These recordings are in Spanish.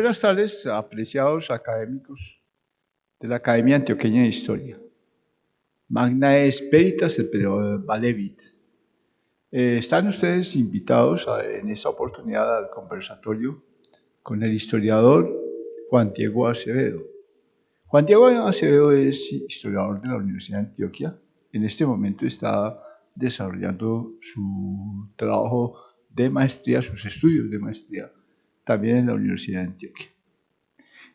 buenas tardes, apreciados académicos de la Academia Antioqueña de Historia. Magna es Veritas et Valevit. Están ustedes invitados en esta oportunidad al conversatorio con el historiador Juan Diego Acevedo. Juan Diego Acevedo es historiador de la Universidad de Antioquia. En este momento está desarrollando su trabajo de maestría, sus estudios de maestría, también en la Universidad de Antioquia.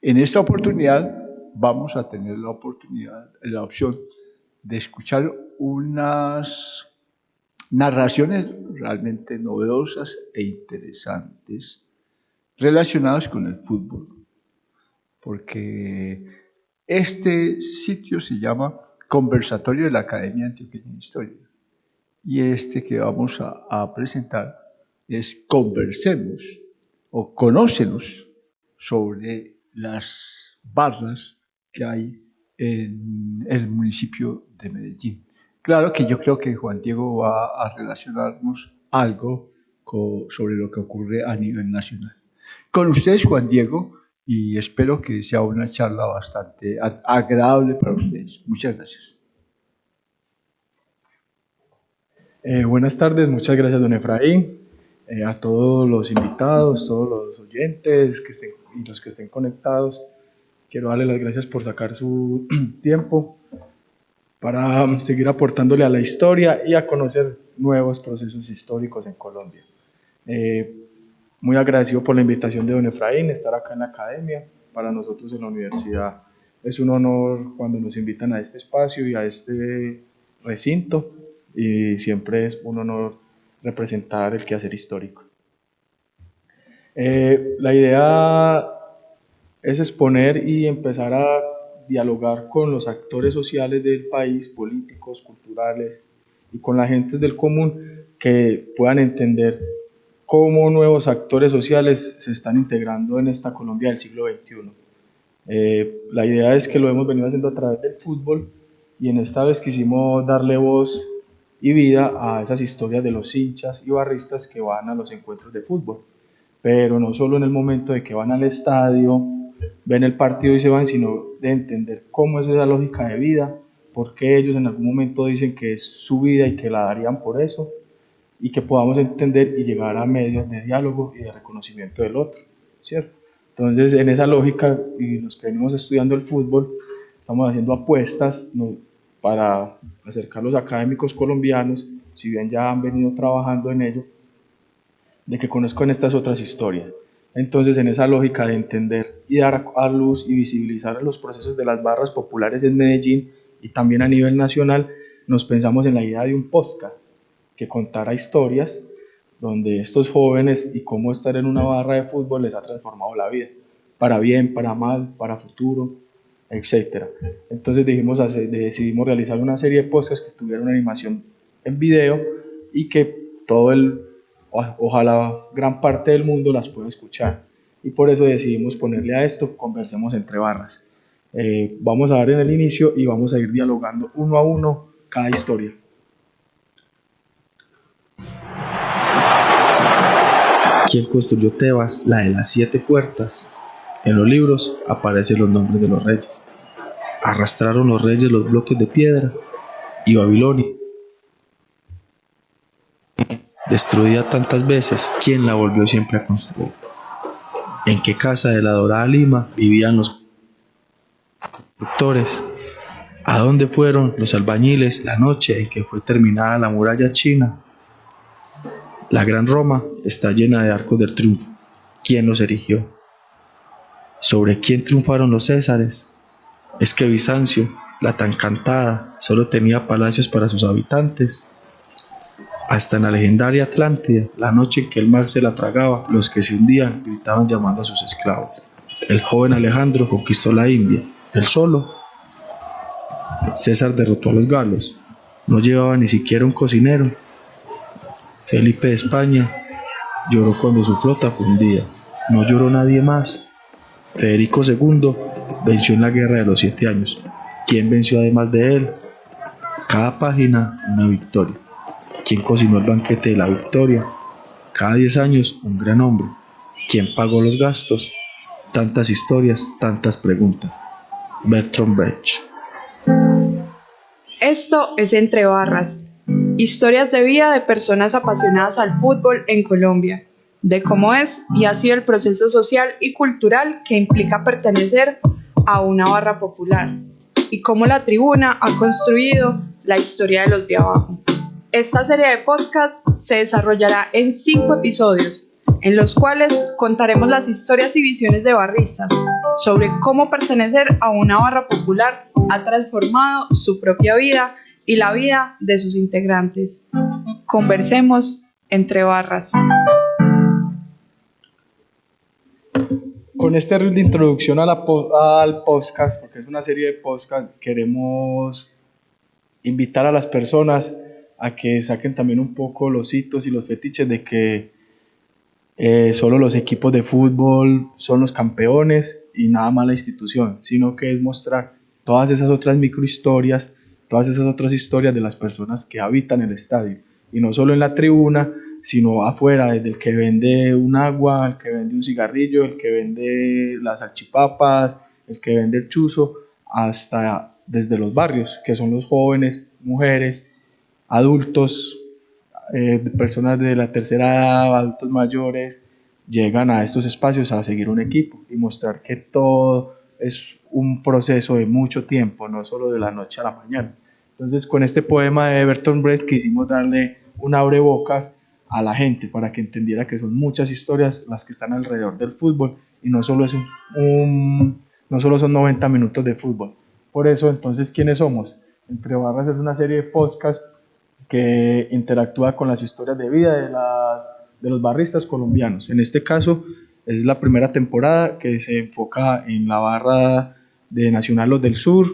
En esta oportunidad vamos a tener la opción de escuchar unas narraciones realmente novedosas e interesantes relacionadas con el fútbol, porque este sitio se llama Conversatorio de la Academia Antioqueña de Historia y este que vamos a presentar es Conversemos o Conócenos sobre las barras que hay en el municipio de Medellín. Claro que yo creo que Juan Diego va a relacionarnos algo sobre lo que ocurre a nivel nacional. Con ustedes, Juan Diego, y espero que sea una charla bastante agradable para ustedes. Muchas gracias. Buenas tardes, muchas gracias, don Efraín. A todos los invitados, todos los oyentes y los que estén conectados, quiero darles las gracias por sacar su tiempo para seguir aportándole a la historia y a conocer nuevos procesos históricos en Colombia. Muy agradecido por la invitación de don Efraín, estar acá en la academia. Para nosotros en la universidad es un honor cuando nos invitan a este espacio y a este recinto, y siempre es un honor representar el quehacer histórico. La idea es exponer y empezar a dialogar con los actores sociales del país, políticos, culturales, y con la gente del común, que puedan entender cómo nuevos actores sociales se están integrando en esta Colombia del siglo XXI. La idea es que lo hemos venido haciendo a través del fútbol, y en esta vez quisimos darle voz y vida a esas historias de los hinchas y barristas que van a los encuentros de fútbol, pero no solo en el momento de que van al estadio, ven el partido y se van, sino de entender cómo es esa lógica de vida, por qué ellos en algún momento dicen que es su vida y que la darían por eso, y que podamos entender y llegar a medios de diálogo y de reconocimiento del otro, ¿cierto? Entonces, en esa lógica, y los que venimos estudiando el fútbol, estamos haciendo apuestas, ¿no?, para acercar a los académicos colombianos, si bien ya han venido trabajando en ello, de que conozcan estas otras historias. Entonces, en esa lógica de entender y dar a luz y visibilizar los procesos de las barras populares en Medellín y también a nivel nacional, nos pensamos en la idea de un podcast que contara historias donde estos jóvenes y cómo estar en una barra de fútbol les ha transformado la vida, para bien, para mal, para futuro, etc. Entonces decidimos realizar una serie de podcasts que tuvieron animación en video y que ojalá gran parte del mundo las pueda escuchar, y por eso decidimos ponerle a esto Conversemos entre barras. Vamos a dar en el inicio y vamos a ir dialogando uno a uno cada historia. ¿Quién construyó Tebas, la de las 7 puertas? En los libros aparecen los nombres de los reyes. Arrastraron los reyes los bloques de piedra, y Babilonia, destruida tantas veces, ¿quién la volvió siempre a construir? ¿En qué casa de la dorada Lima vivían los constructores? ¿A dónde fueron los albañiles la noche en que fue terminada la muralla china? La gran Roma está llena de arcos del triunfo. ¿Quién los erigió? ¿Sobre quién triunfaron los Césares? ¿Es que Bizancio, la tan cantada, solo tenía palacios para sus habitantes? Hasta en la legendaria Atlántida, la noche en que el mar se la tragaba, los que se hundían gritaban llamando a sus esclavos. El joven Alejandro conquistó la India, él solo. César derrotó a los galos, no llevaba ni siquiera un cocinero. Felipe de España lloró cuando su flota fue hundida, no lloró nadie más. Federico II venció en la guerra de los 7 años. ¿Quién venció además de él? Cada página una victoria. ¿Quién cocinó el banquete de la victoria? Cada 10 años un gran hombre. ¿Quién pagó los gastos? tantas historias, tantas preguntas. Bertolt Brecht. Esto es Entre Barras, historias de vida de personas apasionadas al fútbol en Colombia, de cómo es y ha sido el proceso social y cultural que implica pertenecer a una barra popular, y cómo la tribuna ha construido la historia de los de abajo. Esta serie de podcast se desarrollará en 5 episodios, en los cuales contaremos las historias y visiones de barristas sobre cómo pertenecer a una barra popular ha transformado su propia vida y la vida de sus integrantes. Conversemos entre barras. Con este reel de introducción al podcast, porque es una serie de podcasts, queremos invitar a las personas a que saquen también un poco los hitos y los fetiches de que solo los equipos de fútbol son los campeones y nada más la institución, sino que es mostrar todas esas otras microhistorias, todas esas otras historias de las personas que habitan el estadio, y no solo en la tribuna, sino afuera, desde el que vende un agua, el que vende un cigarrillo, el que vende las salchipapas, el que vende el chuzo, hasta desde los barrios, que son los jóvenes, mujeres, adultos, personas de la tercera edad, adultos mayores, llegan a estos espacios a seguir un equipo y mostrar que todo es un proceso de mucho tiempo, no solo de la noche a la mañana. Entonces, con este poema de Bertolt Brecht quisimos darle un abrebocas a la gente para que entendiera que son muchas historias las que están alrededor del fútbol y no solo no solo son 90 minutos de fútbol. Por eso, entonces, ¿quiénes somos? Entre Barras es una serie de podcasts que interactúa con las historias de vida de los barristas colombianos. En este caso es la primera temporada que se enfoca en la barra de Nacional Los del Sur,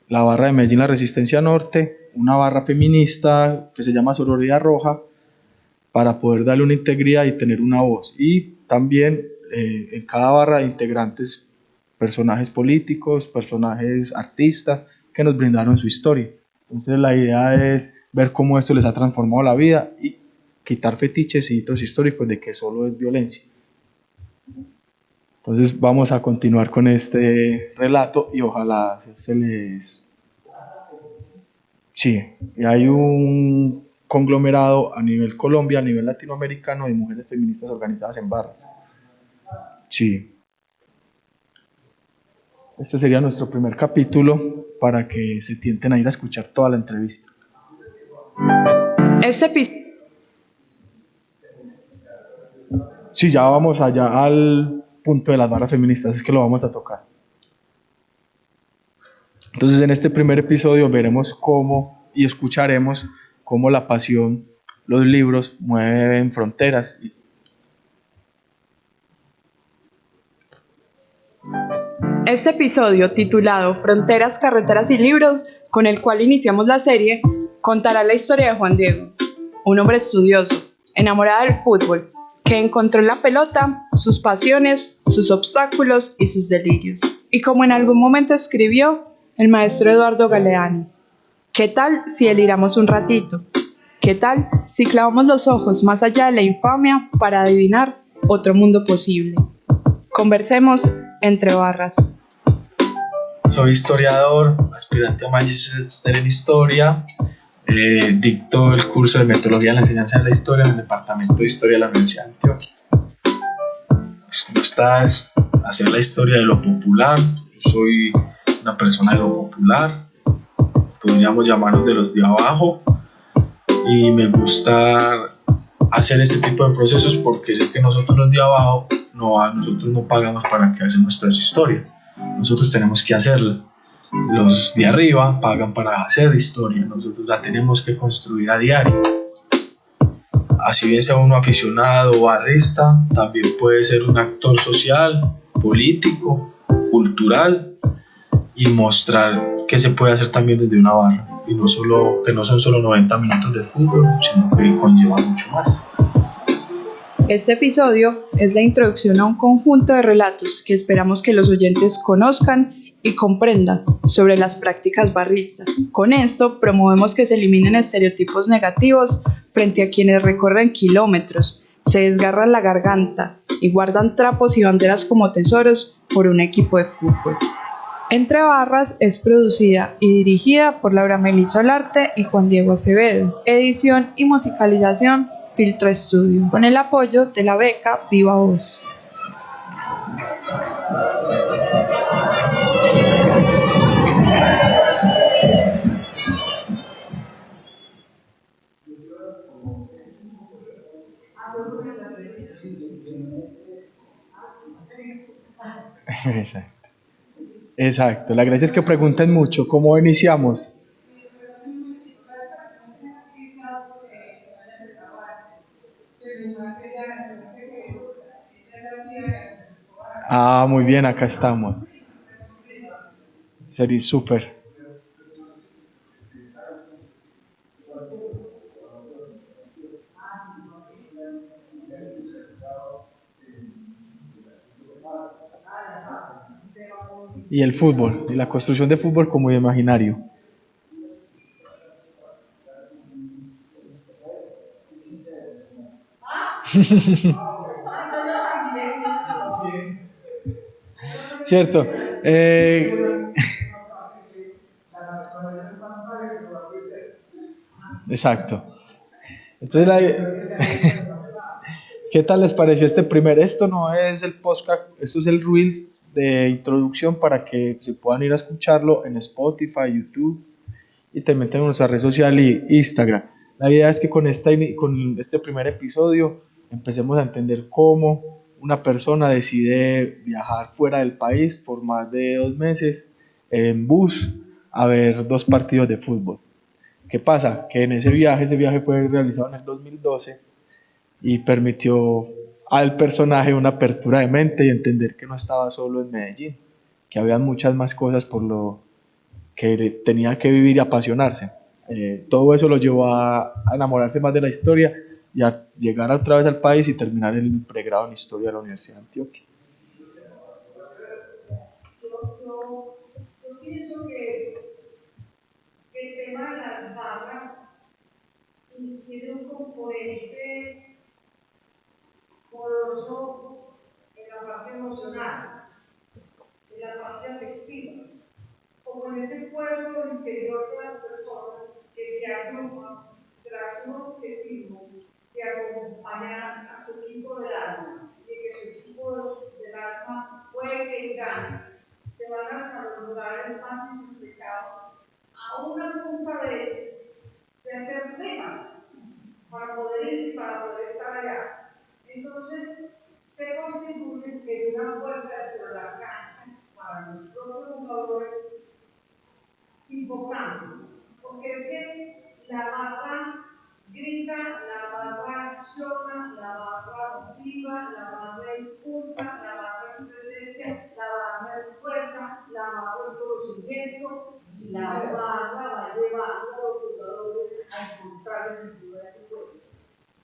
la barra de Medellín La Resistencia Norte, una barra feminista que se llama Sororidad Roja, para poder darle una integridad y tener una voz. Y también en cada barra integrantes, personajes políticos, personajes artistas que nos brindaron su historia. Entonces la idea es ver cómo esto les ha transformado la vida y quitar fetiches y hitos históricos de que solo es violencia. Entonces vamos a continuar con este relato y ojalá se les... Sí, y hay un conglomerado a nivel Colombia, a nivel latinoamericano, de mujeres feministas organizadas en barras. Sí. Este sería nuestro primer capítulo para que se tienten a ir a escuchar toda la entrevista. Sí, ya vamos allá al punto de las barras feministas, es que lo vamos a tocar. Entonces, en este primer episodio veremos cómo y escucharemos cómo la pasión, los libros mueven fronteras. Este episodio, titulado Fronteras, Carreteras y Libros, con el cual iniciamos la serie, contará la historia de Juan Diego, un hombre estudioso, enamorado del fútbol, que encontró en la pelota sus pasiones, sus obstáculos y sus delirios. Y como en algún momento escribió el maestro Eduardo Galeano, ¿qué tal si deliramos un ratito? ¿Qué tal si clavamos los ojos más allá de la infamia para adivinar otro mundo posible? Conversemos entre barras. Soy historiador, aspirante a Magister en Historia, dicto el curso de Metodología de la Enseñanza de la Historia en el Departamento de Historia de la Universidad de Antioquia. Me gusta hacer la historia de lo popular, yo soy una persona de lo popular, podríamos llamarnos de los de abajo, y me gusta hacer este tipo de procesos porque sé que nosotros los de abajo nosotros no pagamos para que hacen nuestras historias, nosotros tenemos que hacerla. Los de arriba pagan para hacer historia, nosotros la tenemos que construir a diario. Así bien sea uno aficionado o barrista, también puede ser un actor social, político, cultural, y mostrar que se puede hacer también desde una barra, y que no son solo 90 minutos de fútbol, sino que conlleva mucho más. Este episodio es la introducción a un conjunto de relatos que esperamos que los oyentes conozcan y comprendan sobre las prácticas barristas. Con esto promovemos que se eliminen estereotipos negativos frente a quienes recorren kilómetros, se desgarran la garganta y guardan trapos y banderas como tesoros por un equipo de fútbol. Entre Barras es producida y dirigida por Laura Melissa Olarte y Juan Diego Acevedo. Edición y musicalización Filtro Estudio, con el apoyo de la beca Viva Voz. Exacto. La gracia es que pregunten mucho. ¿Cómo iniciamos? Ah, muy bien, acá estamos. Sería súper. Y el fútbol, y la construcción de fútbol como imaginario. Cierto. Exacto. Entonces, ¿qué tal les pareció este primer? Esto no es el podcast, esto es el reel de introducción para que se puedan ir a escucharlo en Spotify, YouTube y también tenemos nuestra red social y Instagram. La idea es que con este primer episodio empecemos a entender cómo una persona decide viajar fuera del país por más de 2 meses en bus a ver 2 partidos de fútbol. ¿Qué pasa? Que en ese viaje fue realizado en el 2012 y permitió al personaje una apertura de mente y entender que no estaba solo en Medellín, que había muchas más cosas por lo que tenía que vivir y apasionarse. Todo eso lo llevó a enamorarse más de la historia y a llegar otra vez al país y terminar el pregrado en Historia de la Universidad de Antioquia. Yo pienso que el tema de las barras tiene un componente poderoso en la parte emocional, en la parte afectiva, como en ese pueblo interior de las personas que se agrupan tras un objetivo de acompañar a su equipo del alma, y que su equipo del alma juegue y gane. Se van hasta los lugares más insospechados a una punta de hacer rimas para poder ir y para poder estar allá. Entonces, se constituye en una fuerza dentro de la cancha para los propios jugadores importante, porque es que la barra grita, la barra acciona, la barra motiva, la barra impulsa, la barra es presencia, la barra es fuerza, la barra es conocimiento, y la barra va llevando a los jugadores a encontrar el sentido de ese juego.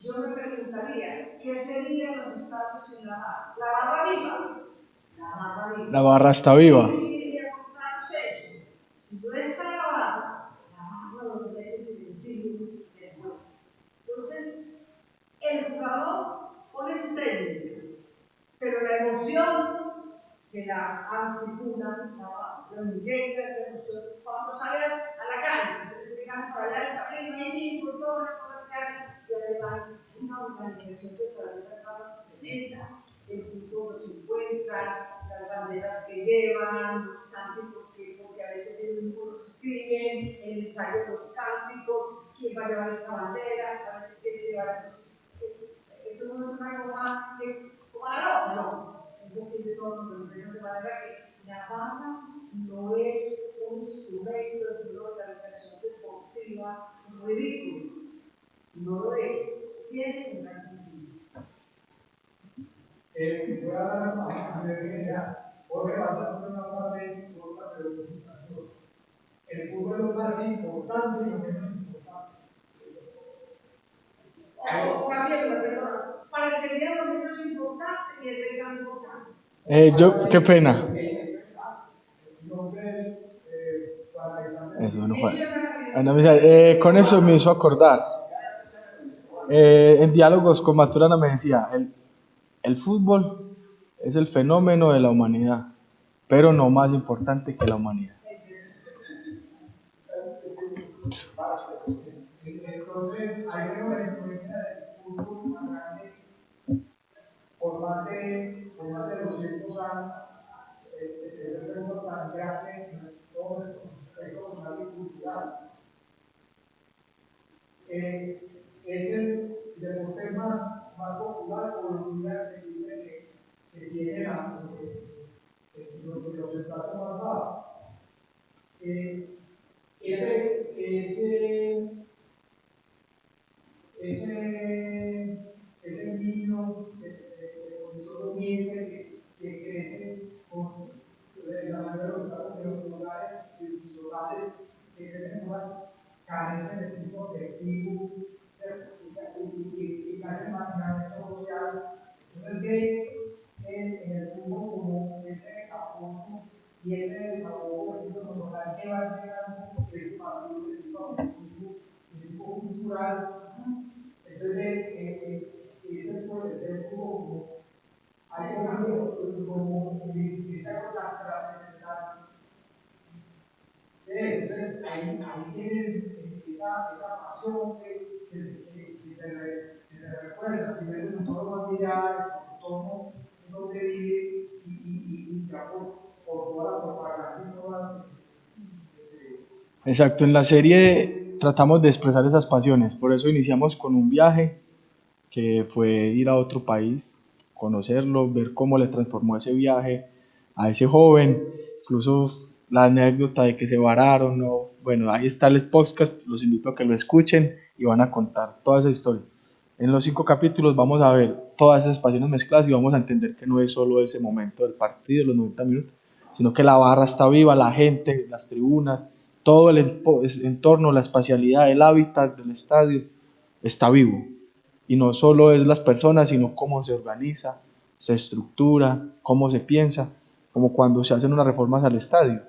Yo me preguntaría, ¿qué serían los estados sin la barra? ¿La barra viva? La barra viva. La barra está viva. Y encontramos eso. Si no está la barra no es el sentido del juego. Entonces, el jugador pone su técnica, pero la emoción se la articula, la inyecta esa emoción cuando sale a la calle, llegan por allá el terreno, hay niños, todas las cosas que hay, y además una organización que todavía está tremenda, el punto donde se encuentran, las banderas que llevan, los cánticos porque a veces el grupo los escriben, el ensayo de los cánticos, quién va a llevar esta bandera, a veces quiere llevar estos. Eso no es una cosa que, como a la loca, no. Eso tiene todos los beneficios de manera que la barra no es un instrumento de una organización deportiva ridículo. No lo es. Tiene un gran sentido. Voy a hablar más de ya. Jorge va a dar una frase corta, pero presentación. El fútbol es lo más importante y lo menos importante. Cambiéndolo, perdón. Parecería lo menos importante y es de gran importancia. Qué pena. Eso no fue. Con eso me hizo acordar. En diálogos con Maturana me decía, El fútbol es el fenómeno de la humanidad, pero no más importante que la humanidad. Entonces, hay una influencia del fútbol más grande por más de 200 años, el fútbol tan grande en todo nuestro contexto social y cultural. Es el deporte más popular por los días que tiene los estratos más bajos. Ese niño de solo humilde que crece con la mayoría de los lugares y sus hogares que crecen más carecen de tipo objetivo y carecen de imaginamiento social. Entonces ve en el fútbol como ese apoyo y ese desahogo emocional que va a llegar a un proyecto masivo de tipo cultural. Entonces ese poder como algo como esa trascendental. Entonces ahí tienen esa pasión que se refuerza. Primero en su entorno familiar, en su entorno donde vive y ya por toda la propaganda y toda. Exacto, en la serie tratamos de expresar esas pasiones, por eso iniciamos con un viaje que fue ir a otro país, conocerlo, ver cómo le transformó ese viaje a ese joven, incluso la anécdota de que se vararon, ¿no? Bueno, ahí está el podcast, los invito a que lo escuchen y van a contar toda esa historia. En los 5 capítulos vamos a ver todas esas pasiones mezcladas y vamos a entender que no es solo ese momento del partido, los 90 minutos, sino que la barra está viva, la gente, las tribunas, todo el entorno, la espacialidad, el hábitat del estadio está vivo. Y no solo es las personas, sino cómo se organiza, se estructura, cómo se piensa, como cuando se hacen unas reformas al estadio,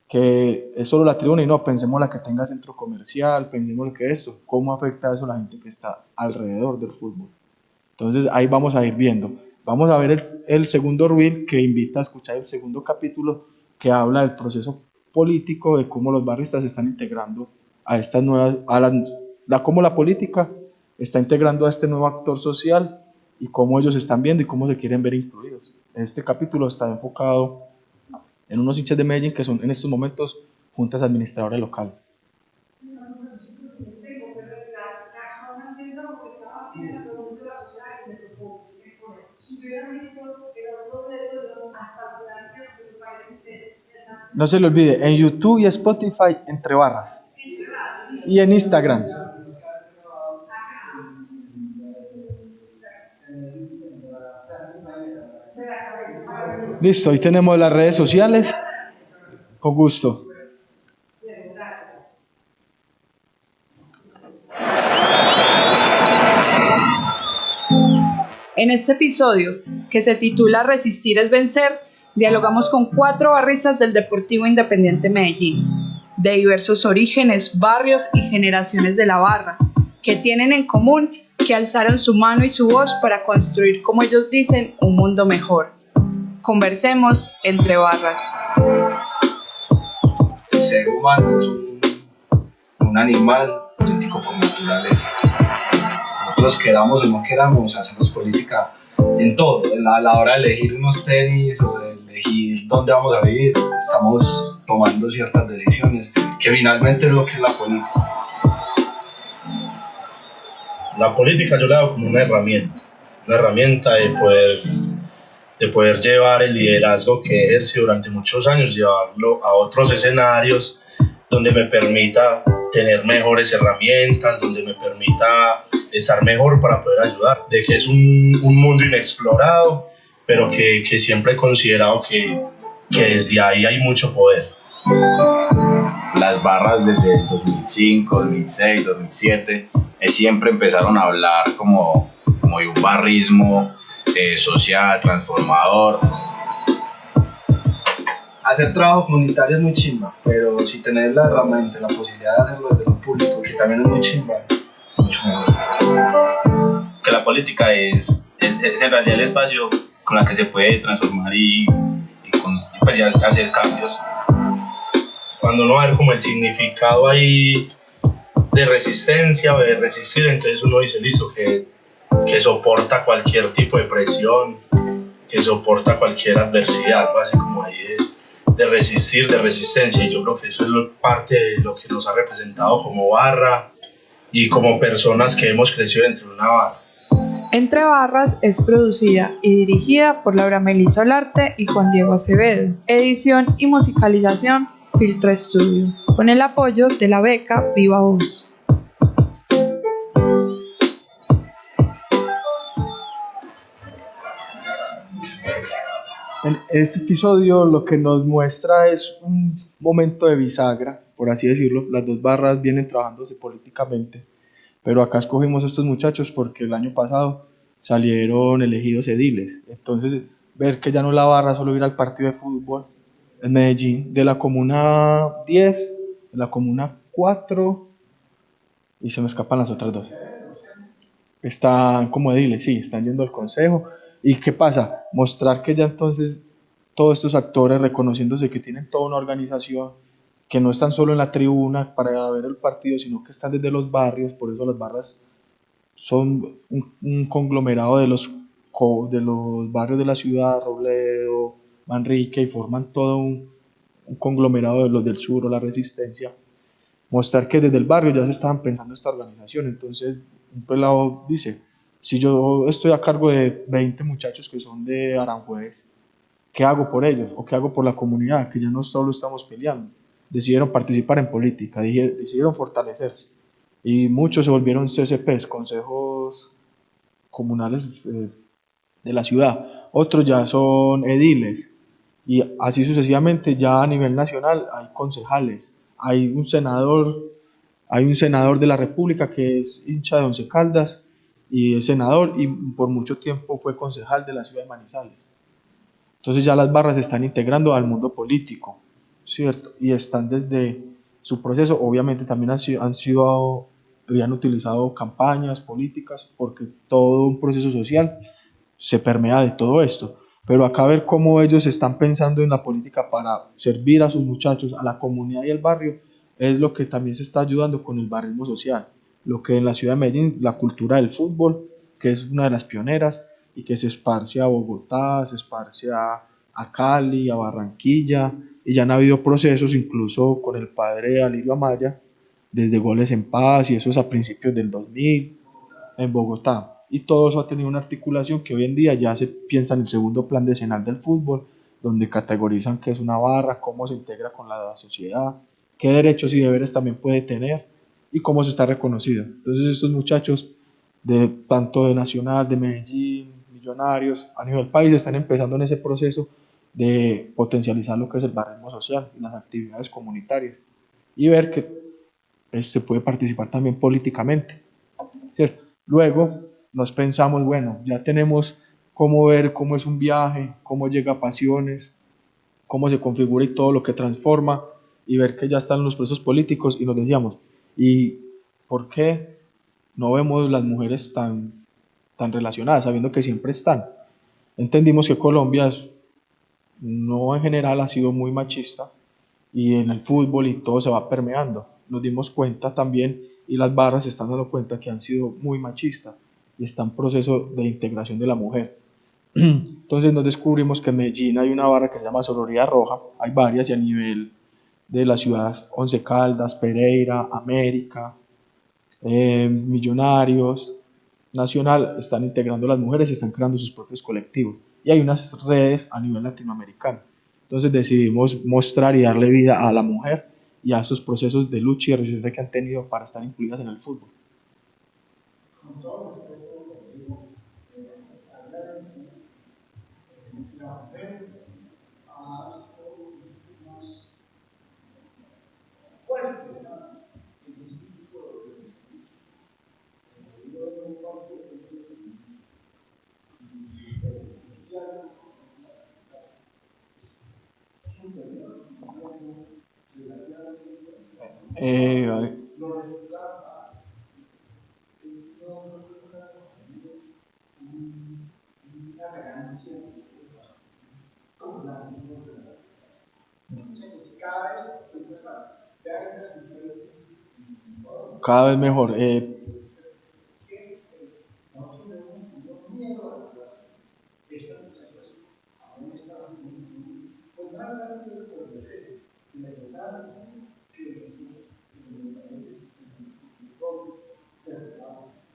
que es solo la tribuna y no, pensemos la que tenga centro comercial, pensemos lo que es esto, cómo afecta eso a la gente que está alrededor del fútbol. Entonces ahí vamos a ir viendo. Vamos a ver el segundo reel que invita a escuchar el segundo capítulo que habla del proceso político, de cómo los barristas se están integrando a estas nuevas, cómo la política está integrando a este nuevo actor social y cómo ellos están viendo y cómo se quieren ver incluidos. Este capítulo está enfocado en unos hinchas de Medellín que son en estos momentos juntas administradoras locales. No se le olvide, en YouTube y Spotify, Entre Barras. Y en Instagram. Listo, hoy tenemos las redes sociales. Con gusto. En este episodio, que se titula Resistir es vencer, dialogamos con 4 barristas del Deportivo Independiente Medellín, de diversos orígenes, barrios y generaciones de la barra, que tienen en común que alzaron su mano y su voz para construir, como ellos dicen, un mundo mejor. Conversemos entre barras. El ser humano es un animal político por naturaleza. Nosotros queramos o no queramos, hacemos política en todo. A la hora de elegir unos tenis o de elegir dónde vamos a vivir, estamos tomando ciertas decisiones que finalmente es lo que es la política. La política yo la veo como una herramienta de poder llevar el liderazgo que ejerce durante muchos años, llevarlo a otros escenarios donde me permita tener mejores herramientas, donde me permita estar mejor para poder ayudar, de que es un mundo inexplorado, pero que siempre he considerado que desde ahí hay mucho poder. Las barras desde el 2005, 2006, 2007 siempre empezaron a hablar como de un barrismo social, transformador. Hacer trabajo comunitario es muy chimba, pero si tenés la herramienta, la posibilidad de hacerlo desde lo público, que también es muy chimba, mucho mejor. Que la política es es en realidad el espacio con la que se puede transformar y pues ya hacer cambios. Cuando uno va a ver como el significado ahí de resistencia o de resistir, entonces uno dice, listo, que soporta cualquier tipo de presión, que soporta cualquier adversidad, algo así como ahí de resistir, de resistencia, y yo creo que eso es parte de lo que nos ha representado como barra y como personas que hemos crecido dentro de una barra. Entre Barras es producida y dirigida por Laura Melissa Olarte y Juan Diego Acevedo. Edición y musicalización Filtro Estudio, con el apoyo de la beca Viva Voz. En este episodio lo que nos muestra es un momento de bisagra, por así decirlo. Las dos barras vienen trabajándose políticamente, pero acá escogimos a estos muchachos porque el año pasado salieron elegidos ediles. Entonces, ver que ya no la barra solo ir al partido de fútbol en Medellín, de la comuna 10, de la comuna 4, y se me escapan las otras dos. Están como ediles, sí, están yendo al consejo. ¿Y qué pasa? Mostrar que ya entonces todos estos actores reconociéndose que tienen toda una organización, que no están solo en la tribuna para ver el partido, sino que están desde los barrios. Por eso las barras son un conglomerado de los barrios de la ciudad, Robledo, Manrique, y forman todo un conglomerado de los del sur o la resistencia. Mostrar que desde el barrio ya se estaban pensando esta organización. Entonces un pelado dice, si yo estoy a cargo de 20 muchachos que son de Aranjuez, ¿qué hago por ellos? ¿O qué hago por la comunidad? Que ya no solo estamos peleando. Decidieron participar en política, decidieron fortalecerse. Y muchos se volvieron CCPs, consejos comunales de la ciudad. Otros ya son ediles. Y así sucesivamente, ya a nivel nacional hay concejales. Hay un senador de la República que es hincha de Once Caldas y es senador y por mucho tiempo fue concejal de la ciudad de Manizales. Entonces ya las barras se están integrando al mundo político, ¿cierto? Y están desde su proceso, obviamente también habían utilizado campañas políticas porque todo un proceso social se permea de todo esto. Pero acá ver cómo ellos están pensando en la política para servir a sus muchachos, a la comunidad y al barrio, es lo que también se está ayudando con el barrismo social. Lo que en la ciudad de Medellín, la cultura del fútbol, que es una de las pioneras, y que se esparce a Bogotá, se esparce a Cali, a Barranquilla, y ya han habido procesos incluso con el padre Alirio Amaya, desde Goles en Paz y eso es a principios del 2000 en Bogotá. Y todo eso ha tenido una articulación que hoy en día ya se piensa en el segundo plan decenal del fútbol, donde categorizan qué es una barra, cómo se integra con la sociedad, qué derechos y deberes también puede tener y cómo se está reconocido. Entonces estos muchachos tanto de Nacional, de Medellín, Millonarios, a nivel país están empezando en ese proceso de potencializar lo que es el barrismo social y las actividades comunitarias y ver que se puede participar también políticamente, ¿cierto? Luego nos pensamos, bueno, ya tenemos cómo ver cómo es un viaje, cómo llega a pasiones, cómo se configura y todo lo que transforma y ver que ya están los procesos políticos y nos decíamos, ¿y por qué no vemos las mujeres tan relacionadas, sabiendo que siempre están? Entendimos que Colombia no en general ha sido muy machista y en el fútbol y todo se va permeando. Nos dimos cuenta también y las barras se están dando cuenta que han sido muy machistas y está en proceso de integración de la mujer. Entonces nos descubrimos que en Medellín hay una barra que se llama Sororidad Roja, hay varias y a nivel de las ciudades Once Caldas, Pereira, América, Millonarios, Nacional, están integrando a las mujeres y están creando sus propios colectivos. Y hay unas redes a nivel latinoamericano. Entonces decidimos mostrar y darle vida a la mujer y a esos procesos de lucha y resistencia que han tenido para estar incluidas en el fútbol. Eh, cada vez mejor.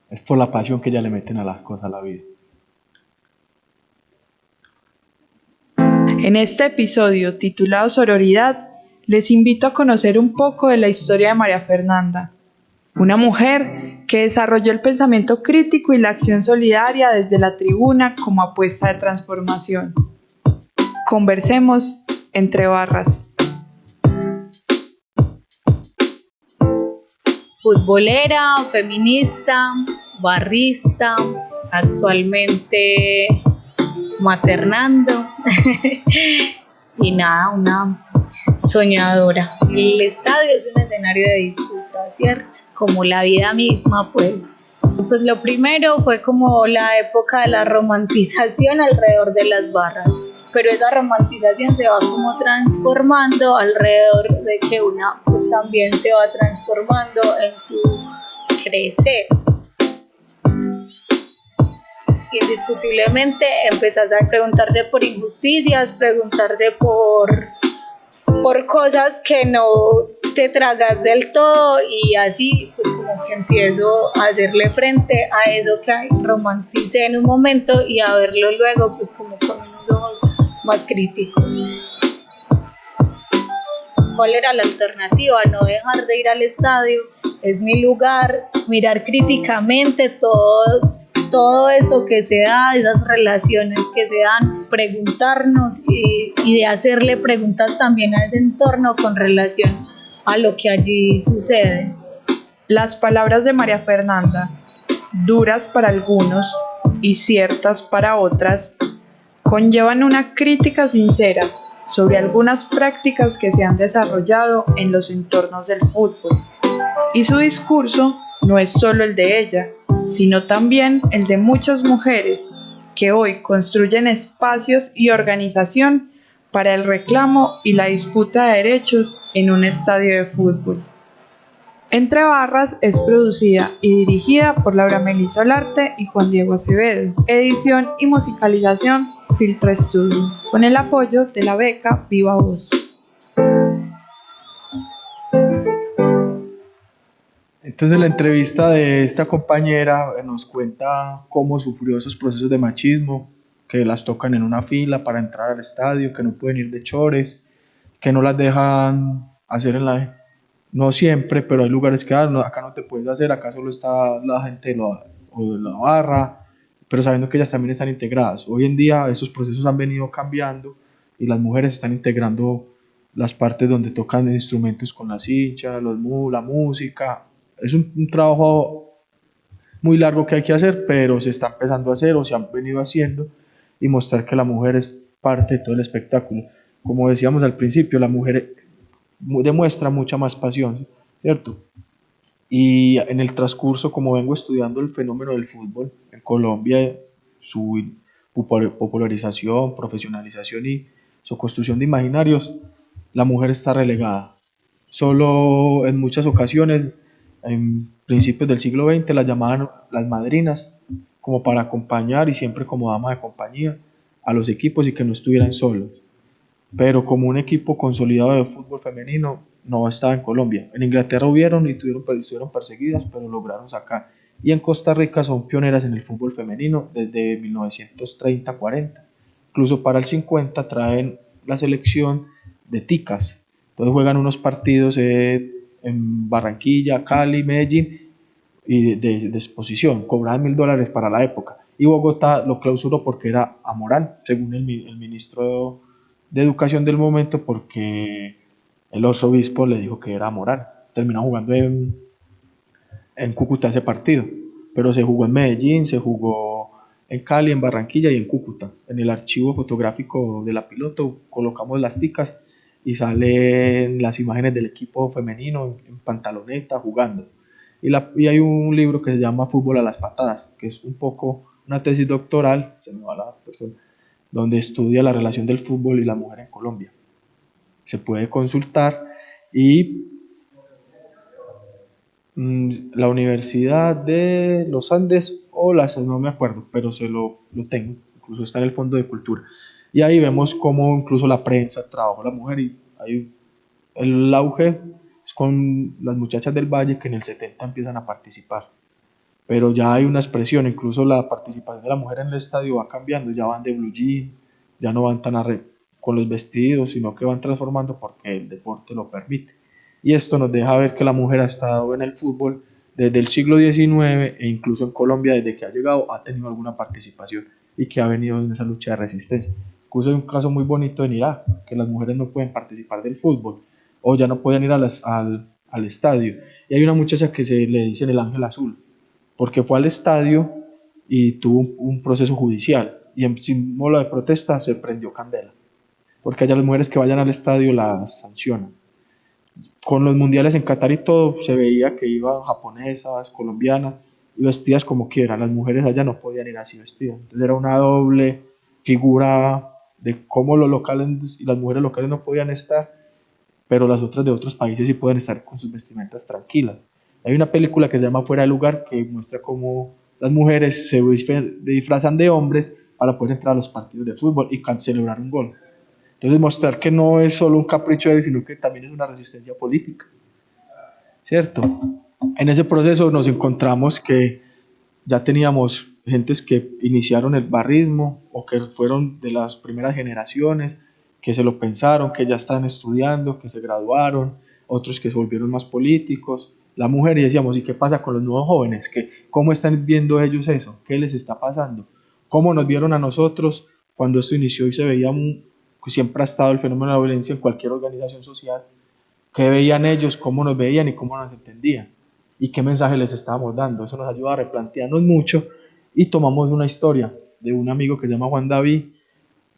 Es por la pasión que ya le meten a las cosas, a la vida. En este episodio titulado Sororidad, les invito a conocer un poco de la historia de María Fernanda, una mujer que desarrolló el pensamiento crítico y la acción solidaria desde la tribuna como apuesta de transformación. Conversemos entre barras. Futbolera, feminista, barrista, actualmente maternando y nada, una soñadora. El estadio es un escenario de disputa, ¿cierto? Como la vida misma, pues lo primero fue como la época de la romantización alrededor de las barras, pero esa romantización se va como transformando alrededor de que una pues también se va transformando en su crecer. Indiscutiblemente empezás a preguntarse por injusticias, preguntarse por cosas que no te tragas del todo, y así pues como que empiezo a hacerle frente a eso que romanticé en un momento y a verlo luego pues como con unos ojos más críticos. ¿Cuál era la alternativa? No dejar de ir al estadio, es mi lugar, mirar críticamente todo eso que se da, esas relaciones que se dan, preguntarnos y de hacerle preguntas también a ese entorno con relación a lo que allí sucede. Las palabras de María Fernanda, duras para algunos y ciertas para otras, conllevan una crítica sincera sobre algunas prácticas que se han desarrollado en los entornos del fútbol. Y su discurso no es solo el de ella, sino también el de muchas mujeres que hoy construyen espacios y organización para el reclamo y la disputa de derechos en un estadio de fútbol. Entre Barras es producida y dirigida por Laura Melissa Olarte y Juan Diego Acevedo. Edición y musicalización Filtro Estudio, con el apoyo de la beca Viva Voz. Entonces la entrevista de esta compañera nos cuenta cómo sufrió esos procesos de machismo, que las tocan en una fila para entrar al estadio, que no pueden ir de chores, que no las dejan hacer no siempre, pero hay lugares que acá no te puedes hacer, acá solo está la gente de la barra, pero sabiendo que ellas también están integradas. Hoy en día esos procesos han venido cambiando y las mujeres están integrando las partes donde tocan instrumentos con las hinchas, la música. Es un trabajo muy largo que hay que hacer, pero se está empezando a hacer o se han venido haciendo, y mostrar que la mujer es parte de todo el espectáculo. Como decíamos al principio, la mujer demuestra mucha más pasión, ¿cierto? Y en el transcurso, como vengo estudiando el fenómeno del fútbol en Colombia, su popularización, profesionalización y su construcción de imaginarios, la mujer está relegada. Solo en muchas ocasiones, en principios del siglo XX, las llamaban las madrinas, como para acompañar y siempre como dama de compañía a los equipos y que no estuvieran solos. Pero como un equipo consolidado de fútbol femenino no estaba en Colombia. En Inglaterra hubieron y estuvieron perseguidas, pero lograron sacar. Y en Costa Rica son pioneras en el fútbol femenino desde 1930-40. Incluso para el 50 traen la selección de ticas. Entonces juegan unos partidos en Barranquilla, Cali, Medellín, y de exposición. Cobraban $1.000 para la época. Y Bogotá lo clausuró porque era amoral, según el ministro de Educación del momento, porque el arzobispo le dijo que era amoral. Terminó jugando en Cúcuta ese partido, pero se jugó en Medellín, se jugó en Cali, en Barranquilla y en Cúcuta. En el archivo fotográfico de la piloto colocamos las ticas y salen las imágenes del equipo femenino en pantaloneta jugando. Y hay un libro que se llama Fútbol a las patadas, que es un poco una tesis doctoral, se me va la persona, donde estudia la relación del fútbol y la mujer en Colombia. Se puede consultar y La Universidad de los Andes o no me acuerdo, pero lo tengo, incluso está en el Fondo de Cultura. Y ahí vemos cómo incluso la prensa trabajó la mujer y hay el auge es con las muchachas del Valle que en el 70 empiezan a participar. Pero ya hay una expresión, incluso la participación de la mujer en el estadio va cambiando, ya van de blue jean, ya no van tan con los vestidos, sino que van transformando porque el deporte lo permite. Y esto nos deja ver que la mujer ha estado en el fútbol desde el siglo XIX e incluso en Colombia desde que ha llegado ha tenido alguna participación y que ha venido en esa lucha de resistencia. Incluso hay un caso muy bonito en Irak, que las mujeres no pueden participar del fútbol o ya no pueden ir al estadio. Y hay una muchacha que se le dice el Ángel Azul, porque fue al estadio y tuvo un proceso judicial y en símbolo de protesta se prendió candela, porque allá las mujeres que vayan al estadio las sancionan. Con los mundiales en Qatar y todo, se veía que iban japonesas, colombianas, y vestidas como quieran. Las mujeres allá no podían ir así vestidas. Entonces era una doble figura de cómo los locales y las mujeres locales no podían estar, pero las otras de otros países sí pueden estar con sus vestimentas tranquilas. Hay una película que se llama Fuera de Lugar que muestra cómo las mujeres se disfrazan de hombres para poder entrar a los partidos de fútbol y celebrar un gol. Entonces mostrar que no es solo un capricho de él, sino que también es una resistencia política, ¿cierto? En ese proceso nos encontramos que ya teníamos gentes que iniciaron el barrismo o que fueron de las primeras generaciones, que se lo pensaron, que ya están estudiando, que se graduaron, otros que se volvieron más políticos, la mujer, y decíamos, ¿y qué pasa con los nuevos jóvenes? ¿Cómo están viendo ellos eso? ¿Qué les está pasando? ¿Cómo nos vieron a nosotros cuando esto inició y se veía siempre ha estado el fenómeno de la violencia en cualquier organización social? ¿Qué veían ellos? ¿Cómo nos veían y cómo nos entendían? ¿Y qué mensaje les estábamos dando? Eso nos ayuda a replantearnos mucho y tomamos una historia de un amigo que se llama Juan David,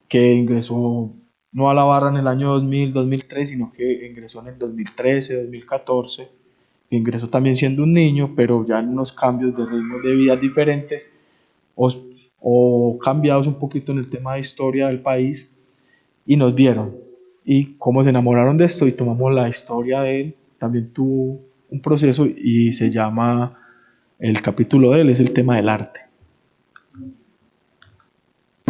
que ingresó no a la barra en el año 2000, 2003, sino que ingresó en el 2013, 2014, que ingresó también siendo un niño, pero ya en unos cambios de ritmos de vida diferentes o cambiados un poquito en el tema de historia del país, y nos vieron y cómo se enamoraron de esto y tomamos la historia de él. También tuvo un proceso y se llama, el capítulo de él es el tema del arte.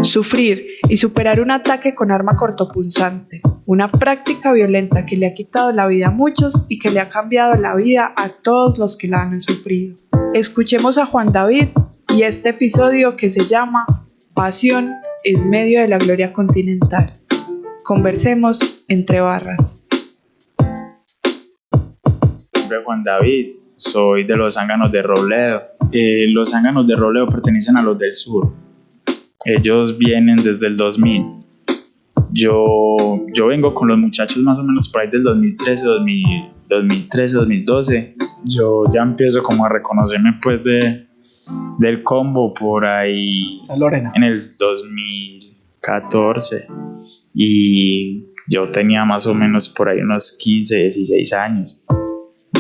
Sufrir y superar un ataque con arma cortopunzante, una práctica violenta que le ha quitado la vida a muchos y que le ha cambiado la vida a todos los que la han sufrido. Escuchemos a Juan David y este episodio que se llama Pasión en medio de la gloria continental. Conversemos entre barras. Soy Juan David, soy de los Zánganos de Robledo. Los Zánganos de Robledo pertenecen a los del sur. Ellos vienen desde el 2000. Yo vengo con los muchachos más o menos por ahí del 2012. Yo ya empiezo como a reconocerme pues del combo por ahí en el 2014. Y yo tenía más o menos por ahí unos 15, 16 años.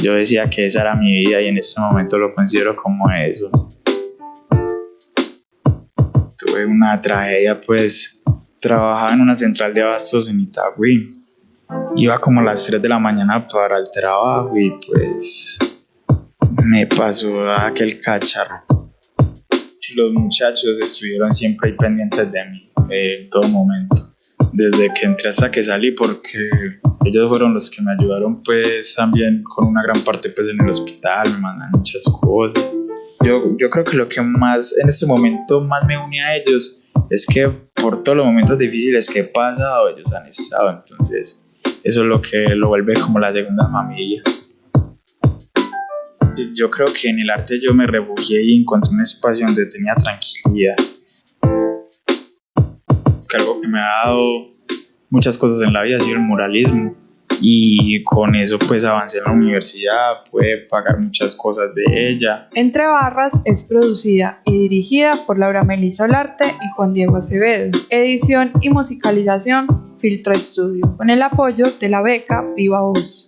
Yo decía que esa era mi vida y en este momento lo considero como eso. Tuve una tragedia, pues trabajaba en una central de abastos en Itagüí. Iba como a las 3 de la mañana para el trabajo y pues me pasó aquel cacharro. Los muchachos estuvieron siempre ahí pendientes de mí en todo momento. Desde que entré hasta que salí, porque ellos fueron los que me ayudaron pues también con una gran parte pues en el hospital, me mandan muchas cosas. Yo creo que lo que más en este momento más me une a ellos es que por todos los momentos difíciles que he pasado ellos han estado, entonces eso es lo que lo vuelve como la segunda familia. Yo creo que en el arte yo me refugié y encontré un espacio donde tenía tranquilidad. Que algo que me ha dado muchas cosas en la vida ha sido el muralismo y con eso pues avancé en la universidad, pude pagar muchas cosas de ella. Entre Barras es producida y dirigida por Laura Melissa Olarte y Juan Diego Acevedo. Edición y musicalización Filtro Estudio, con el apoyo de la beca Viva Voz.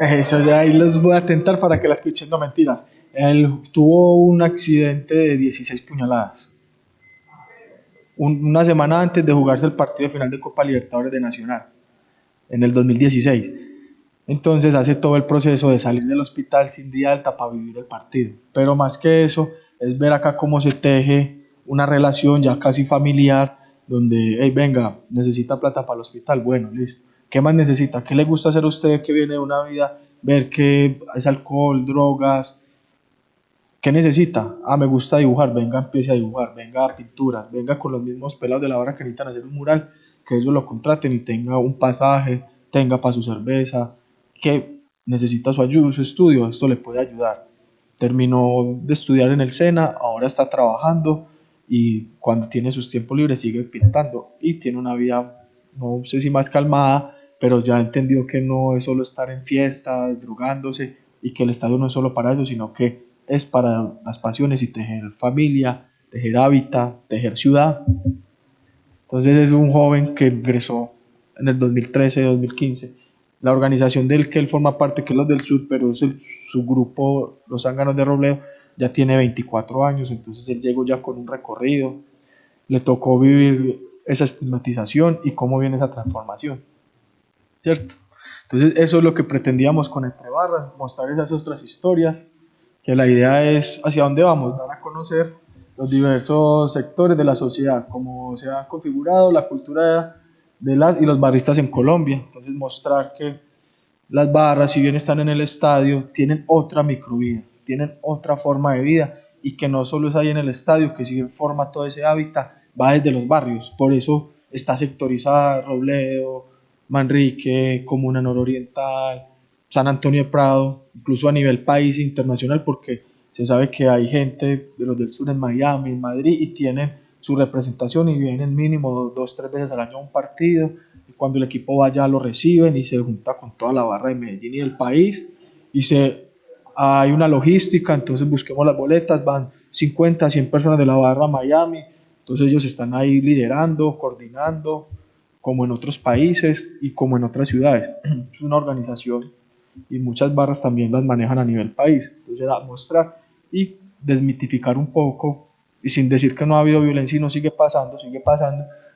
Eso ya ahí los voy a tentar para que la escuchen, no mentiras. Él tuvo un accidente de 16 puñaladas. una semana antes de jugarse el partido de final de Copa Libertadores de Nacional, en el 2016. Entonces hace todo el proceso de salir del hospital sin día alta para vivir el partido. Pero más que eso, es ver acá cómo se teje una relación ya casi familiar, donde, hey, venga, necesita plata para el hospital, bueno, listo. ¿Qué más necesita? ¿Qué le gusta hacer a usted que viene de una vida, ver que es alcohol, drogas? ¿Qué necesita? Ah, me gusta dibujar, venga, empiece a dibujar, venga a pinturas, venga con los mismos pelados de la hora que necesitan hacer un mural, que ellos lo contraten y tenga un pasaje, tenga para su cerveza, que necesita su ayuda, su estudio, esto le puede ayudar. Terminó de estudiar en el SENA, ahora está trabajando y cuando tiene sus tiempos libres sigue pintando y tiene una vida, no sé si más calmada, pero ya entendió que no es solo estar en fiestas, drogándose y que el estadio no es solo para eso, sino que es para las pasiones y tejer familia, tejer hábitat, tejer ciudad. Entonces es un joven que ingresó en el 2013-2015. La organización del que él forma parte, que es los del Sur, pero es su grupo, los Zánganos de Robledo, ya tiene 24 años, entonces él llegó ya con un recorrido, le tocó vivir esa estigmatización y cómo viene esa transformación, ¿cierto? Entonces eso es lo que pretendíamos con Entre Barras, mostrar esas otras historias, que la idea es hacia dónde vamos, dar a conocer los diversos sectores de la sociedad, cómo se ha configurado la cultura de las y los barristas en Colombia. Entonces mostrar que las barras, si bien están en el estadio, tienen otra microvida, tienen otra forma de vida y que no solo es ahí en el estadio, que si bien forma todo ese hábitat, va desde los barrios. Por eso está sectorizada Robledo, Manrique, Comuna Nororiental, San Antonio de Prado, incluso a nivel país e internacional, porque se sabe que hay gente de los del sur en Miami, en Madrid, y tienen su representación y vienen mínimo 2-3 veces al año a un partido, y cuando el equipo vaya lo reciben y se junta con toda la barra de Medellín y del país, y hay una logística, entonces busquemos las boletas, van 50, 100 personas de la barra a Miami, entonces ellos están ahí liderando, coordinando, como en otros países y como en otras ciudades. Es una organización y muchas barras también las manejan a nivel país. Entonces era mostrar y desmitificar un poco, y sin decir que no ha habido violencia y no sigue pasando,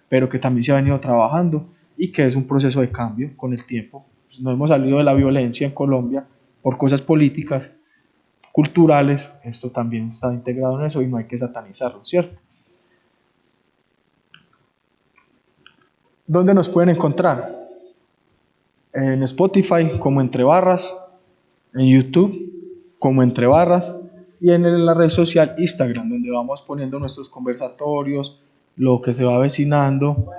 pero que también se ha venido trabajando y que es un proceso de cambio con el tiempo. Pues no hemos salido de la violencia en Colombia por cosas políticas, culturales, esto también está integrado en eso y no hay que satanizarlo, ¿cierto? ¿Dónde nos pueden encontrar? En Spotify como Entre Barras, en YouTube como Entre Barras y en la red social Instagram, donde vamos poniendo nuestros conversatorios, lo que se va avecinando.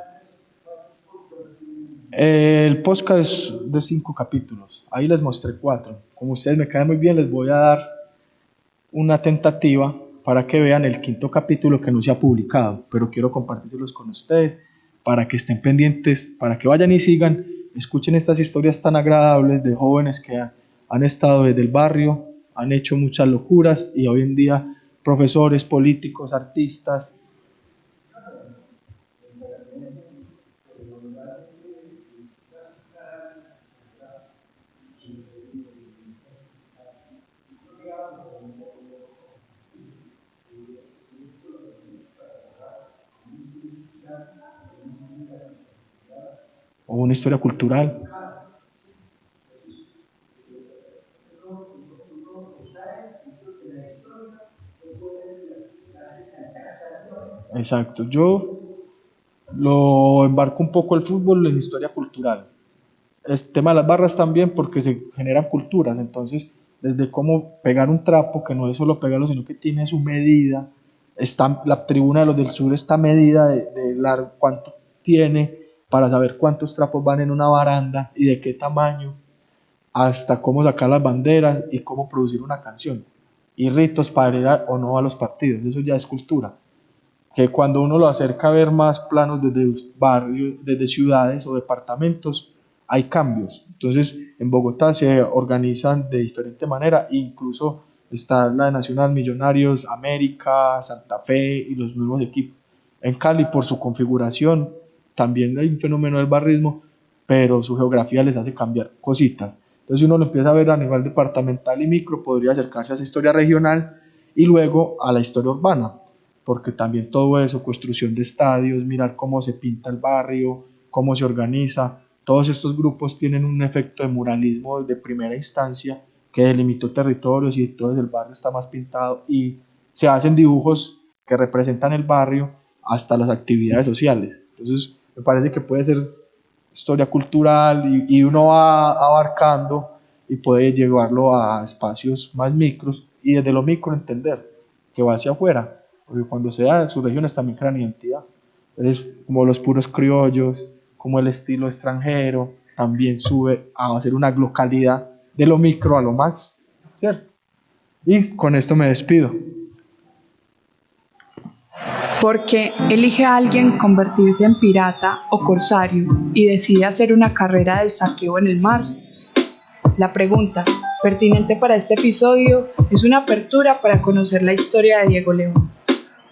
El podcast es de 5 capítulos, ahí les mostré 4. Como ustedes me caen muy bien, les voy a dar una tentativa para que vean el 5.º capítulo que no se ha publicado, pero quiero compartírselos con ustedes para que estén pendientes, para que vayan y sigan, escuchen estas historias tan agradables de jóvenes que han estado desde el barrio, han hecho muchas locuras y hoy en día profesores, políticos, artistas. O una historia cultural. Exacto, yo lo embarco un poco el fútbol en historia cultural. El tema de las barras también porque se generan culturas, entonces desde cómo pegar un trapo, que no es solo pegarlo, sino que tiene su medida. La tribuna de los del sur está medida de largo, cuánto tiene, para saber cuántos trapos van en una baranda y de qué tamaño, hasta cómo sacar las banderas y cómo producir una canción. Y ritos para ir o no a los partidos, eso ya es cultura. Que cuando uno lo acerca a ver más planos desde barrios, desde ciudades o departamentos, hay cambios. Entonces, en Bogotá se organizan de diferente manera, incluso está la de Nacional, Millonarios, América, Santa Fe y los nuevos equipos. En Cali, por su configuración, también hay un fenómeno del barrismo, pero su geografía les hace cambiar cositas. Entonces, si uno lo empieza a ver a nivel departamental y micro, podría acercarse a esa historia regional y luego a la historia urbana. porque también todo eso, construcción de estadios, mirar cómo se pinta el barrio, cómo se organiza, todos estos grupos tienen un efecto de muralismo de primera instancia que delimitó territorios y entonces el barrio está más pintado y se hacen dibujos que representan el barrio hasta las actividades sociales. Entonces me parece que puede ser historia cultural y uno va abarcando y puede llevarlo a espacios más micros y desde lo micro entender que va hacia afuera, porque cuando se da en sus regiones también crean identidad. Entonces, como los puros criollos, como el estilo extranjero, también sube a hacer una localidad de lo micro a lo macro, ¿cierto? Y con esto me despido. ¿Por qué elige a alguien convertirse en pirata o corsario y decide hacer una carrera del saqueo en el mar? La pregunta pertinente para este episodio es una apertura para conocer la historia de Diego León,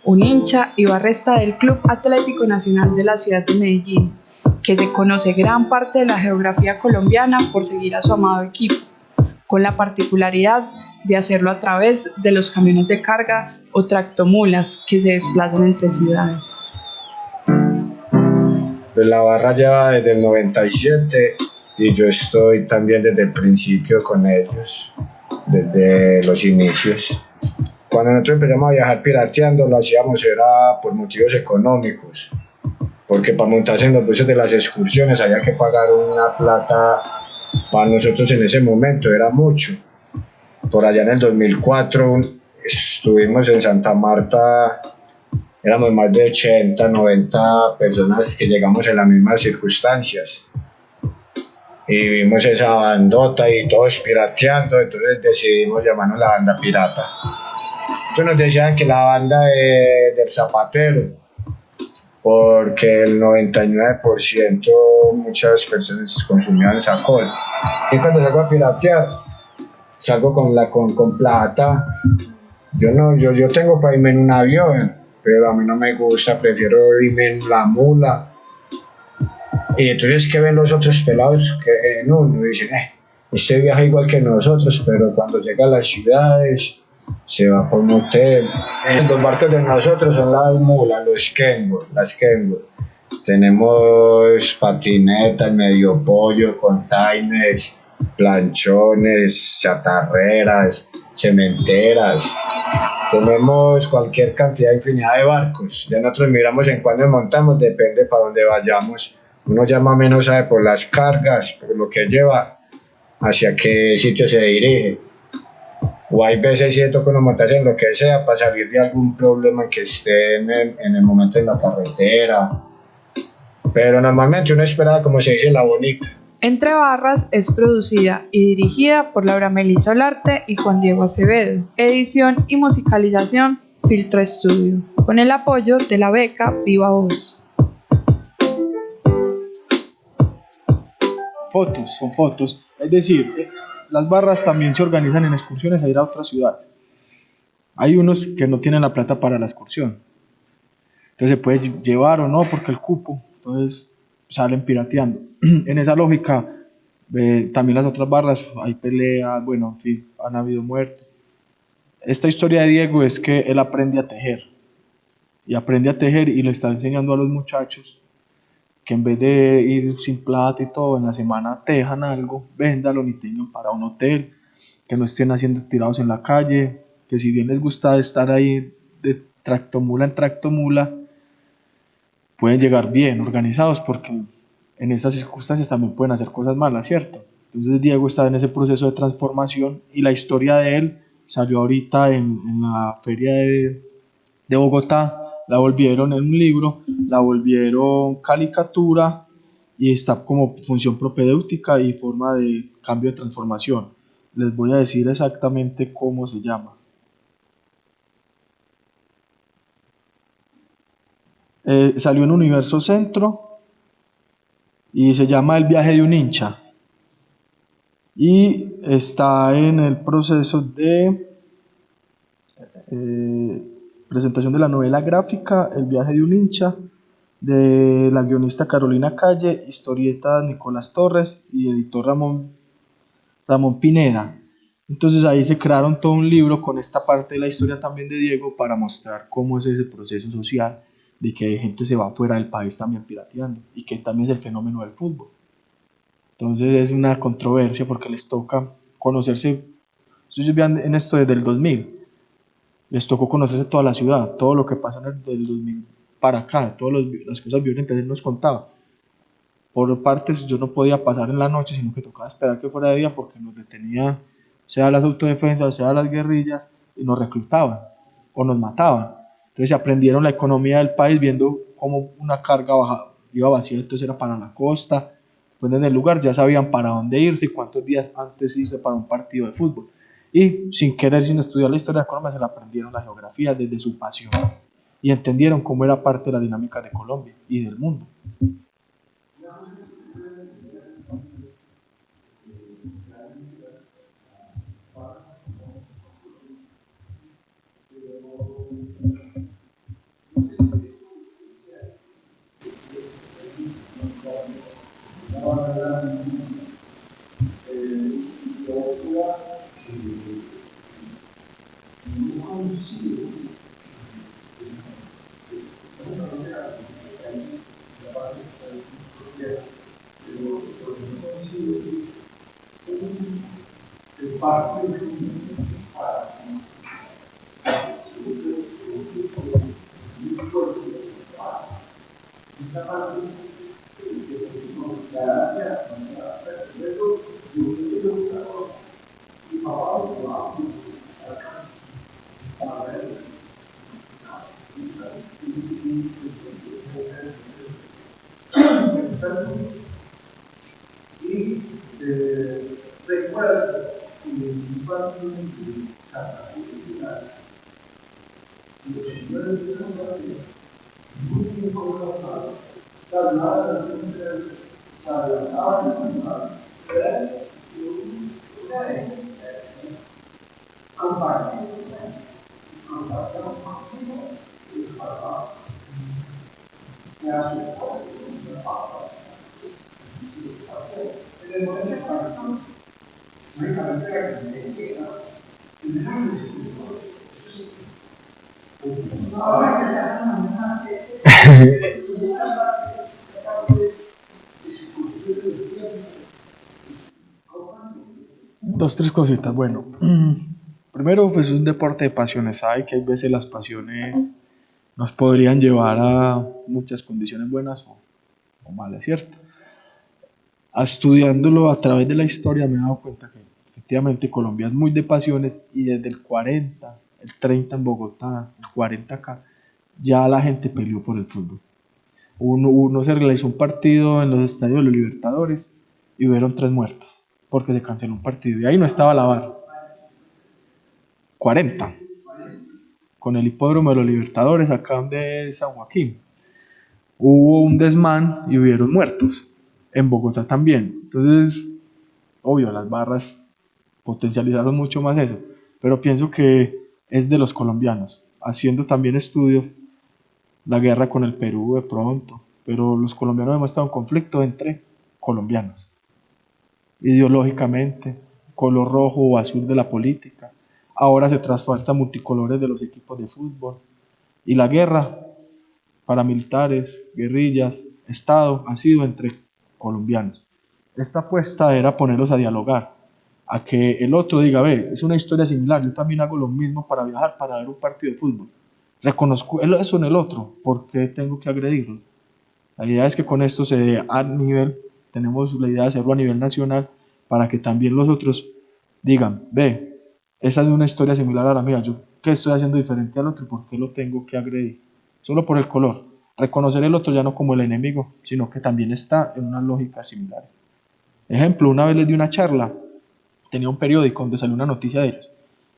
un hincha y barrista del Club Atlético Nacional de la ciudad de Medellín, que se conoce gran parte de la geografía colombiana por seguir a su amado equipo, con la particularidad de hacerlo a través de los camiones de carga o tractomulas que se desplazan entre ciudades. Pues la barra lleva desde el 97 y yo estoy también desde el principio con ellos, desde los inicios. Cuando nosotros empezamos a viajar pirateando, lo hacíamos era por motivos económicos, porque para montarse en los buses de las excursiones había que pagar una plata, para nosotros en ese momento era mucho. Por allá en el 2004 estuvimos en Santa Marta, éramos más de 80, 90 personas que llegamos en las mismas circunstancias. Y vimos esa bandota y todos pirateando, entonces decidimos llamarnos la banda pirata. Entonces nos decían que la banda del zapatero, porque el 99% muchas personas consumían Sacol. Y cuando salgo a piratear, salgo con plata. Yo tengo para irme en un avión, pero a mí no me gusta, prefiero irme en la mula. Y entonces que ven los otros pelados que en uno y dicen, este viaja igual que nosotros, pero cuando llega a las ciudades se va por un hotel. Los barcos de nosotros son las mulas, las Kenworth. Tenemos patinetas, medio pollo, containers, planchones, chatarreras, cementeras. Tenemos cualquier cantidad, infinidad de barcos. Ya nosotros miramos en cuándo montamos, depende para dónde vayamos. Uno ya más o menos sabe por las cargas, por lo que lleva, hacia qué sitio se dirige. O hay veces sí toca uno montarse en lo que sea para salir de algún problema que esté en el momento en la carretera. Pero normalmente uno espera, como se dice, la bonita. Entre Barras es producida y dirigida por Laura Melissa Olarte y Juan Diego Acevedo. Edición y musicalización Filtro Estudio, con el apoyo de la beca Viva Voz. Son fotos. Es decir, las barras también se organizan en excursiones a ir a otra ciudad. Hay unos que no tienen la plata para la excursión. Entonces se puede llevar o no porque el cupo. Entonces salen pirateando. En esa lógica, también las otras barras, hay peleas, bueno, en fin, han habido muertos. Esta historia de Diego es que él aprende a tejer. Y aprende a tejer y le está enseñando a los muchachos que en vez de ir sin plata y todo, en la semana tejan algo, véndalo ni tengan para un hotel, que no estén haciendo tirados en la calle, que si bien les gusta estar ahí de tractomula en tractomula, pueden llegar bien organizados porque en esas circunstancias también pueden hacer cosas malas, ¿cierto? Entonces Diego está en ese proceso de transformación y la historia de él salió ahorita en la feria de Bogotá. La volvieron en un libro, la volvieron caricatura y está como función propedéutica y forma de cambio de transformación. Les voy a decir exactamente cómo se llama. Salió en Universo Centro y se llama El viaje de un hincha. Y está en el proceso de presentación de la novela gráfica El viaje de un hincha, de la guionista Carolina Calle, historieta Nicolás Torres y editor Ramón Pineda. Entonces ahí se crearon todo un libro con esta parte de la historia también de Diego para mostrar cómo es ese proceso social de que gente se va fuera del país también pirateando y que también es el fenómeno del fútbol. Entonces es una controversia porque les toca conocerse, ellos vean en esto desde el 2000, les tocó conocerse toda la ciudad, todo lo que pasó del 2000 para acá, todas las cosas violentas, él nos contaba. Por partes yo no podía pasar en la noche, sino que tocaba esperar que fuera de día porque nos detenía, sea las autodefensas, sea las guerrillas, y nos reclutaban o nos mataban. Entonces aprendieron la economía del país viendo cómo una carga iba vacía, entonces era para la costa. Pues en el lugar ya sabían para dónde irse y cuántos días antes irse para un partido de fútbol. Y sin querer, sin estudiar la historia de Colombia, se la aprendieron la geografía desde su pasión y entendieron cómo era parte de la dinámica de Colombia y del mundo. Dos, tres cositas. Bueno, primero, pues es un deporte de pasiones. Sabe que hay veces las pasiones nos podrían llevar a muchas condiciones buenas o malas, ¿cierto? Estudiándolo a través de la historia me he dado cuenta que efectivamente Colombia es muy de pasiones y desde el 40, el 30 en Bogotá, el 40 acá, ya la gente peleó por el fútbol. Uno se realizó un partido en los estadios de los Libertadores y hubieron 3 muertos porque se canceló un partido y ahí no estaba la vara. 40 con el hipódromo de los Libertadores acá de San Joaquín. Hubo un desmán y hubieron muertos. En Bogotá también. Entonces, obvio, las barras potencializaron mucho más eso. Pero pienso que es de los colombianos. Haciendo también estudios, la guerra con el Perú de pronto. Pero los colombianos hemos estado en conflicto entre colombianos. Ideológicamente, color rojo o azul de la política. Ahora se trasfalta multicolores de los equipos de fútbol. Y la guerra, paramilitares, guerrillas, Estado, ha sido entre colombianos. Esta apuesta era ponerlos a dialogar, a que el otro diga, ve, es una historia similar, yo también hago lo mismo para viajar, para ver un partido de fútbol. Reconozco eso en el otro, ¿por qué tengo que agredirlo? La idea es que con esto se dé a nivel, tenemos la idea de hacerlo a nivel nacional, para que también los otros digan, ve, esa es una historia similar a la mía, yo qué estoy haciendo diferente al otro, ¿por qué lo tengo que agredir? Solo por el color. Reconocer el otro ya no como el enemigo, sino que también está en una lógica similar. Ejemplo, una vez les di una charla, tenía un periódico donde salió una noticia de ellos.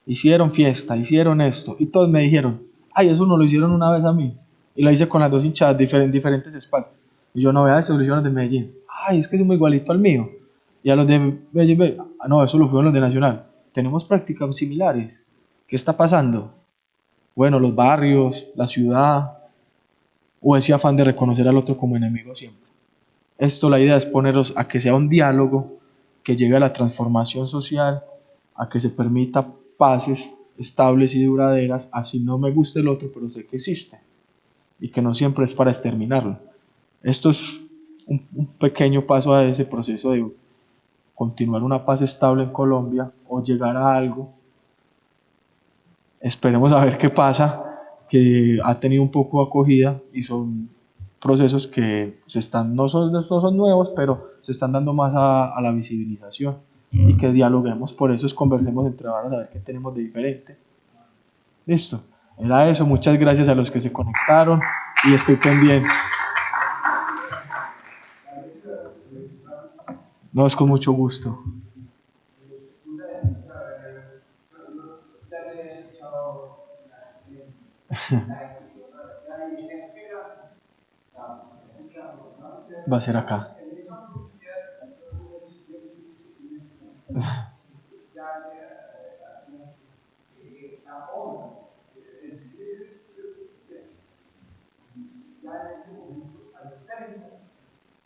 Hicieron fiesta, hicieron esto, y todos me dijeron, ay, eso no lo hicieron una vez a mí. Y lo hice con las 2 hinchadas diferentes espacios. Y yo no vea eso, lo hicieron de Medellín. Ay, es que es muy igualito al mío. Y a los de Medellín, no, eso lo fueron los de Nacional. Tenemos prácticas similares. ¿Qué está pasando? Bueno, los barrios, la ciudad, o ese afán de reconocer al otro como enemigo siempre. Esto, la idea es ponerlos a que sea un diálogo que lleve a la transformación social a que se permita paces estables y duraderas, así no me guste el otro, pero sé que existe y que no siempre es para exterminarlo. Esto es un pequeño paso a ese proceso de continuar una paz estable en Colombia o llegar a algo. Esperemos a ver qué pasa, que ha tenido un poco de acogida y son procesos que no son nuevos, pero se están dando más a la visibilización y que dialoguemos, por eso conversemos entre varas a ver qué tenemos de diferente. Listo, era eso, muchas gracias a los que se conectaron y estoy pendiente. No, es con mucho gusto. Va a ser acá.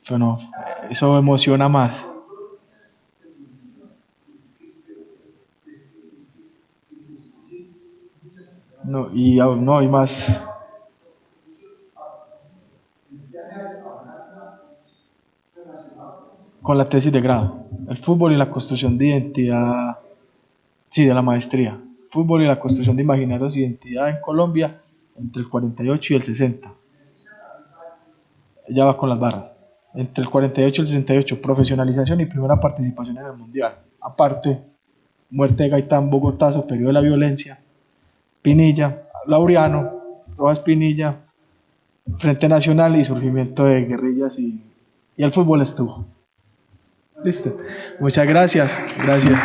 Bueno, eso me emociona más. No, y aún no hay más. Con la tesis de grado, el fútbol y la construcción de identidad, sí, de la maestría, fútbol y la construcción de imaginarios de identidad en Colombia entre el 48 y el 60. Ya va con las barras. Entre el 48 y el 68, profesionalización y primera participación en el mundial. Aparte, muerte de Gaitán, Bogotazo, periodo de la violencia, Pinilla, Laureano, Rojas Pinilla, Frente Nacional y surgimiento de guerrillas y el fútbol estuvo. Listo. Muchas gracias. Gracias.